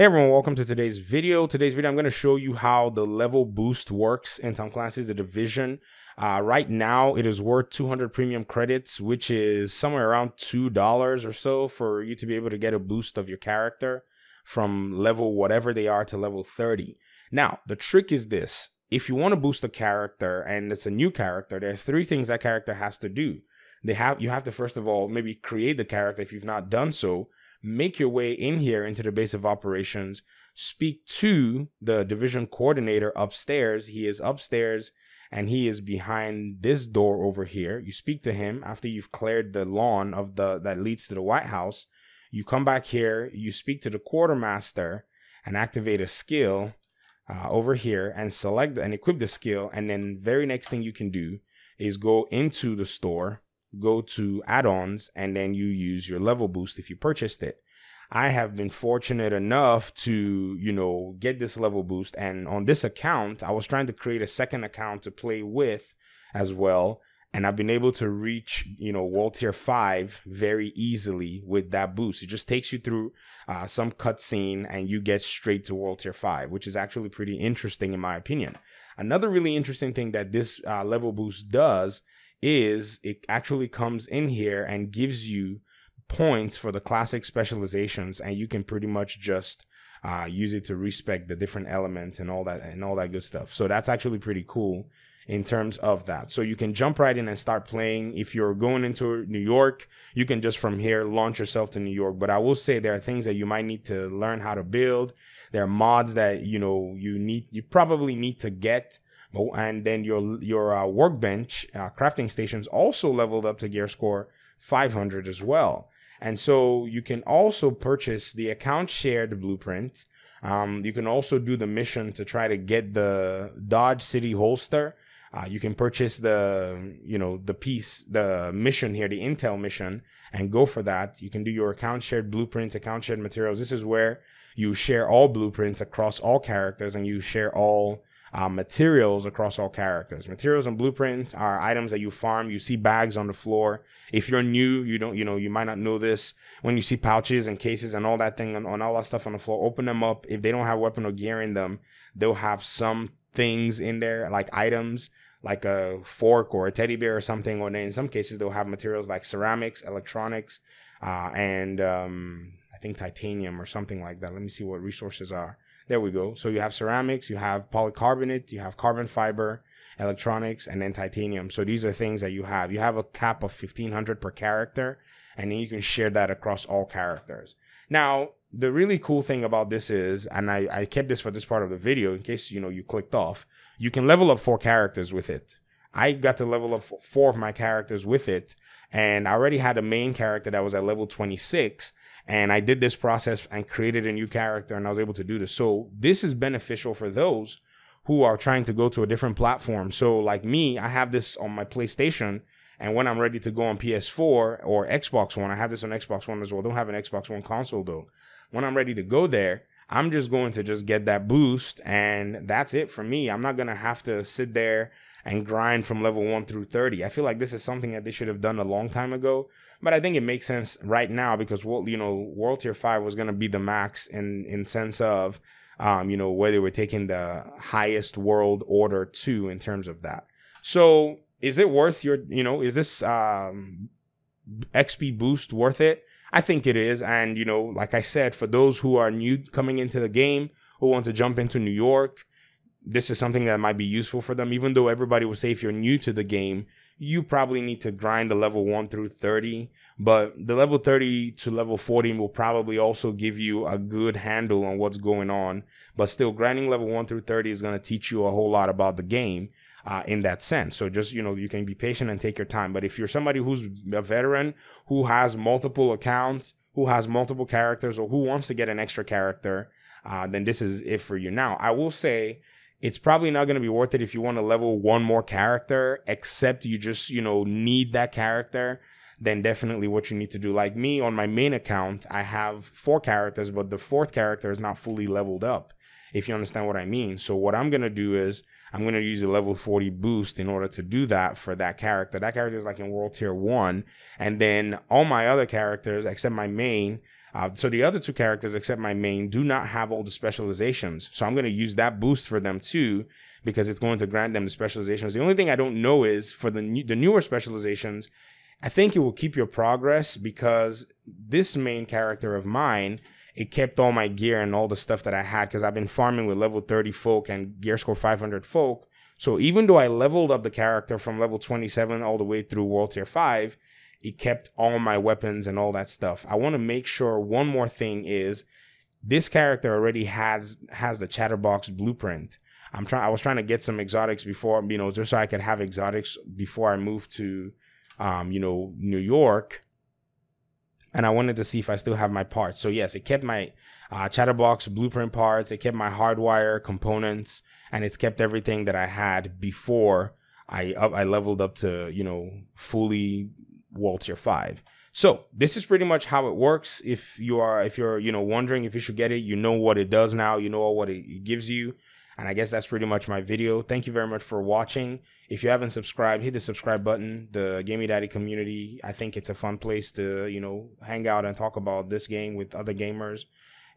Hey everyone, welcome to today's video. I'm going to show you how the level boost works in Tom Clancy's The Division. Right now, it is worth 200 premium credits, which is somewhere around $2 or so for you to be able to get a boost of your character from level whatever they are to level 30. Now, the trick is this. If you want to boost a character and it's a new character, there are three things that character has to do. You have to, first of all, maybe create the character if you've not done so. Make your way in here into the base of operations, speak to the division coordinator upstairs. He is upstairs and he is behind this door over here. You speak to him after you've cleared the lawn of that leads to the White House. You come back here, you speak to the quartermaster and activate a skill over here and select and equip the skill. And then very next thing you can do is go into the store, go to add-ons, and then you use your level boost if you purchased it. I have been fortunate enough to, get this level boost. And on this account, I was trying to create a second account to play with as well. And I've been able to reach, World Tier 5 very easily with that boost. It just takes you through some cutscene and you get straight to World Tier 5, which is actually pretty interesting in my opinion. Another really interesting thing that this level boost does is it actually comes in here and gives you points for the classic specializations, and you can pretty much just use it to respec the different elements and all that good stuff. So that's actually pretty cool in terms of that. So you can jump right in and start playing. If you're going into New York, you can just from here launch yourself to New York. But I will say there are things that you might need to learn how to build. There are mods that you probably need to get. And then your workbench crafting stations also leveled up to gear score 500 as well. And so you can also purchase the account shared blueprint. You can also do the mission to try to get the Dodge City holster. You can purchase the mission here, the intel mission, and go for that. You can do your account shared blueprints, account shared materials. This is where you share all blueprints across all characters and you share all materials across all characters. Materials and blueprints are items that you farm. You see bags on the floor. If you're new, you might not know this. When you see pouches and cases and all that thing on all that stuff on the floor, open them up. If they don't have weapon or gear in them, they'll have some things in there, like items, like a fork or a teddy bear or something. Or then in some cases, they'll have materials like ceramics, electronics, and I think titanium or something like that. Let me see what resources are. There we go. So you have ceramics, you have polycarbonate, you have carbon fiber, electronics, and then titanium. So these are things that you have. You have a cap of 1,500 per character, and then you can share that across all characters. Now, the really cool thing about this is, and I kept this for this part of the video in case, you clicked off, you can level up 4 characters with it. I got to level up 4 of my characters with it, and I already had a main character that was at level 26. And I did this process and created a new character, and I was able to do this. So this is beneficial for those who are trying to go to a different platform. So like me, I have this on my PlayStation, and when I'm ready to go on PS4 or Xbox One, I have this on Xbox One as well. I don't have an Xbox One console though. When I'm ready to go there, I'm just going to just get that boost, and that's it for me. I'm not going to have to sit there and grind from level 1 through 30. I feel like this is something that they should have done a long time ago, but I think it makes sense right now because, World Tier 5 was going to be the max in sense of, where they were taking the highest world order to in terms of that. So is it worth is this XP boost worth it? I think it is. And, like I said, for those who are new coming into the game, who want to jump into New York, this is something that might be useful for them. Even though everybody will say if you're new to the game, you probably need to grind the level 1 through 30. But the level 30 to level 40 will probably also give you a good handle on what's going on. But still, grinding level 1 through 30 is going to teach you a whole lot about the game in that sense. So just, you can be patient and take your time. But if you're somebody who's a veteran, who has multiple accounts, who has multiple characters, or who wants to get an extra character, then this is it for you. Now, I will say, it's probably not going to be worth it if you want to level 1 more character, except you just, need that character. Then definitely what you need to do. Like me on my main account, I have 4 characters, but the 4th character is not fully leveled up, if you understand what I mean. So what I'm going to do is I'm going to use a level 40 boost in order to do that for that character. That character is like in World Tier 1. And then all my other characters, except my main, So the other two characters, except my main, do not have all the specializations. So I'm going to use that boost for them too, because it's going to grant them the specializations. The only thing I don't know is for the newer specializations, I think it will keep your progress, because this main character of mine, it kept all my gear and all the stuff that I had, because I've been farming with level 30 folk and gear score 500 folk. So even though I leveled up the character from level 27 all the way through World Tier 5, it kept all my weapons and all that stuff. I want to make sure one more thing is this character already has the Chatterbox blueprint. I was trying to get some exotics before, just so I could have exotics before I moved to, New York. And I wanted to see if I still have my parts. So yes, it kept my Chatterbox blueprint parts. It kept my hardwire components, and it's kept everything that I had before I leveled up to, fully World Tier 5. So this is pretty much how it works. If you're wondering if you should get it, you know what it does now, you know what it gives you. And I guess that's pretty much my video. Thank you very much for watching. If you haven't subscribed, hit the subscribe button. The Gamey Daddy community, I think it's a fun place to, hang out and talk about this game with other gamers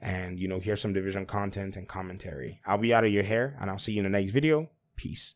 and, hear some Division content and commentary. I'll be out of your hair, and I'll see you in the next video. Peace.